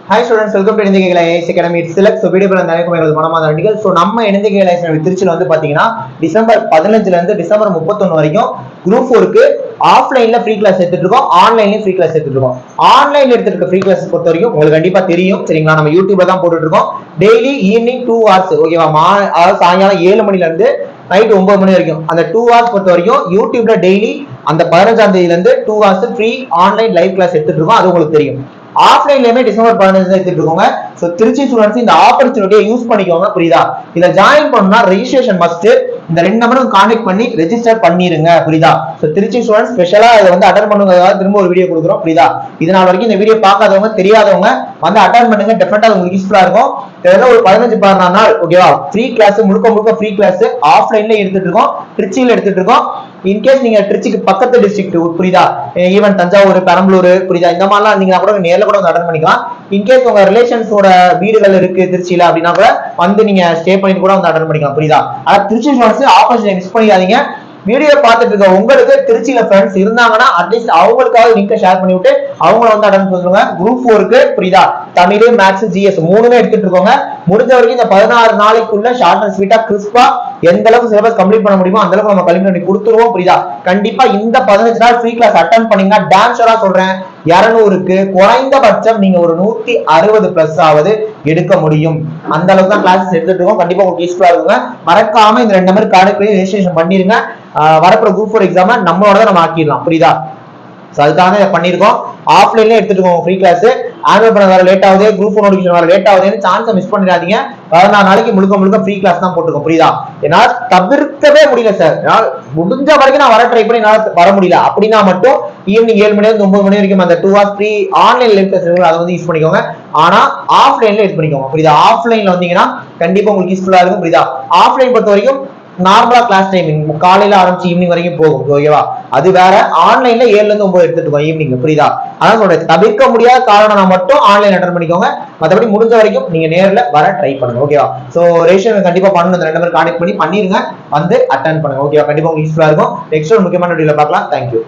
Hi students, welcome to NDK IAS Academy. It's select so video பண்ண நிறைய உங்களுக்கு மனமார்ந்த நன்றிகள். So நம்ம NDK IAS திருச்சில வந்து பாத்தீங்கன்னா டிசம்பர் 15ல இருந்து டிசம்பர் 31 வரைக்கும் group 4 க்கு ஆஃப்லைன்ல ஃப்ரீ கிளாஸ் எடுத்துட்டு இருக்கோம், ஆன்லைன்லயும் ஃப்ரீ கிளாஸ் எடுத்துட்டு இருக்கோம். ஆன்லைன்ல எடுத்துட்டு இருக்க ஃப்ரீ கிளாஸ் பொறுத்த வரைக்கும் உங்களுக்கு கண்டிப்பா தெரியும் சரிங்களா? நம்ம யூடியூப்ல தான் போட்டுட்டு இருக்கோம். டெய்லி ஈவினிங் 2 hours ஓகேவா? அதாவது சாயங்காலம் 7 மணில இருந்து நைட் 9 மணி வரைக்கும் அந்த 2 hours பொறுத்த வரைக்கும் யூடியூப்ல டெய்லி அந்த 15ஆம் தேதியில இருந்து 2 hours free online live class எடுத்துட்டு இருக்கோம். அது உங்களுக்கு தெரியும். ஆஃப்லைன்லயுமே டிசம்பர் 15 எடுத்துட்டு இருக்கோங்க. சோ திருச்சி ஸ்டூடண்ட்ஸ் இந்த ஆப்பர்ச்சுனிட்டியை யூஸ் பண்ணிக்கோங்க, புரியுதா? இத ஜாயின் பண்ணா ரெஜிஸ்ட்ரேஷன் மஸ்ட். இந்த 2 நம்பரும் கான்டாக்ட் பண்ணி ரெஜிஸ்டர் பண்ணிருங்க, புரியுதா? சோ திருச்சி ஸ்டூடண்ட்ஸ் ஸ்பெஷலா இதை வந்து அட்டெண்ட் பண்ணுங்க, திரும்ப ஒரு வீடியோ கொடுக்குறோம், புரியுதா? இதனால வரைக்கும் இந்த வீடியோ பார்க்காதவங்க தெரியாதவங்க வந்து அட்டெண்ட் பண்ணுங்க, டெஃபினட்டா உங்களுக்கு யூஸ்ஃபுல்லா இருக்கும். இதெல்லாம் ஒரு 15-16 நாள் ஓகேவா? ஃப்ரீ கிளாஸ் முழுக்க ஃப்ரீ கிளாஸ் ஆஃப்லைன்ல எடுத்துட்டு இருக்கோம், திருச்சியில எடுத்துட்டு இருக்கோம். இன்கேஸ் நீங்க திருச்சிக்கு பக்கத்து டிஸ்ட்ரிக்ட் புரியுதா, ஈவன் தஞ்சாவூர், பெரம்பலூர் புரியுதா, இந்த மாதிரிலாம் நீங்க கூட நேர்ல கூட அட்டெண்ட் பண்ணிக்கலாம். இன்கேஸ் உங்க ரிலேஷன்ஸோட வீடுகள் இருக்கு திருச்சியில அப்படின்னா கூட வந்து நீங்க ஸ்டே பண்ணிட்டு கூட வந்து அட்டெண்ட் பண்ணிக்கலாம், புரியுதா? ஆனா திருச்சி ஆப்பர்ச்சுனிட்டி மிஸ் பண்ணிடாதீங்க. வீடியோ பார்த்துட்டு இருக்க உங்களுக்கு திருச்சியில ஃப்ரெண்ட்ஸ் இருந்தாங்கன்னா அட்லீஸ்ட் அவங்களுக்காக லிங்கை ஷேர் பண்ணி விட்டு அவங்கள வந்து அட்டெண்ட் பண்ணுங்க. குரூப் 4க்கு புரியுதா, தமிழ், மேத்ஸ், ஜிஎஸ் மூணுமே எடுத்துட்டு இருக்கோங்க. முடிஞ்ச வரைக்கும் இந்த 16 நாளைக்குள்ள ஷார்ட் அண்ட் ஸ்வீட்டா கிறிஸ்பா எந்த அளவுக்கு சிலபஸ் கம்ப்ளீட் பண்ண முடியுமோ அந்த அளவுக்கு நம்ம கல்வி பண்ணி கொடுத்துருவோம், புரியுதா? கண்டிப்பா இந்த 15 நாள் ஃப்ரீ கிளாஸ் அட்டெண்ட் பண்ணீங்கன்னா டான்ஸரா சொல்றேன் 200க்கு குறைந்தபட்சம் நீங்க ஒரு 160 பிளஸ் ஆவது எடுக்க முடியும். அந்த அளவுக்கு தான் கிளாஸ் எடுத்துட்டு இருக்கோம். கண்டிப்பா உங்களுக்கு யூஸ்ஃபுல்லா இருக்குங்க. மறக்காம இந்த 2 நம்பர் கார்டு போய் ரெஜிஸ்ட்ரேஷன் பண்ணிருங்க. வரப்போற குரூப் 4 எக்ஸாம் நம்மளோட நம்ம ஆக்கிடலாம், புரியுதா? அதுக்காக இதை பண்ணிருக்கோம். ஆஃப்லைன்ல எடுத்துட்டு இருக்கோம் ஃப்ரீ கிளாஸ். ஆனுவல் பண்ண வர லேட் ஆகுது, குரூப் நோட்டிஃபிகேஷன் வர லேட் ஆகுதுன்னு சான்ஸை மிஸ் பண்ணிடாதீங்க. 14 நாளைக்கு முழுக்க ஃப்ரீ கிளாஸ் தான் போட்டுருக்கோம், புரியுதா? என்னால் தவிர்க்கவே முடியல சார், என்னால் முடிஞ்ச வரைக்கும் நான் வர ட்ரை பண்ணி என்னால் வர முடியல அப்படின்னா மட்டும் ஈவினிங் 7 மணி இருந்து 9 மணி வரைக்கும் அந்த 2 hours free online live class அதை வந்து யூஸ் பண்ணிக்கோங்க. ஆனா ஆஃப்லைன்ல யூஸ் பண்ணிக்கோங்க, புரியுதா? ஆஃப்லைன்ல வந்தீங்கன்னா கண்டிப்பா உங்களுக்கு யூஸ்ஃபுல்லா இருக்கும், புரியுதா? ஆஃப்லைன் பொறுத்த வரைக்கும் நார்மலா கிளாஸ் டைமிங் காலையில ஆரம்பிச்சு ஈவினிங் வரைக்கும் போகும், ஓகேவா? அது வேற. ஆன்லைன்ல 7ல இருந்து 9 எடுத்துட்டு இருக்கோம் ஈவினிங், புரியுதா? அதான் சொல்றேன், தவிர்க்க முடியாத காரணம் மட்டும் ஆன்லைன் அட்டெண்ட் பண்ணிக்கோங்க. மற்றபடி முடிஞ்ச வரைக்கும் நீங்க நேர்ல வர ட்ரை பண்ணுங்க, ஓகேவா? சோ ரெஜிஸ்ட்ரேஷன் கண்டிப்பா பண்ணணும். இந்த 2 நம்பர் கான்டாக்ட் பண்ணிருங்க, வந்து அட்டெண்ட் பண்ணுங்க, ஓகேவா? கண்டிப்பா உங்களுக்கு யூஸ்ஃபுல்லா இருக்கும். நெக்ஸ்ட் ஒரு முக்கியமான வீடியோல பார்க்கலாம். தேங்க்யூ.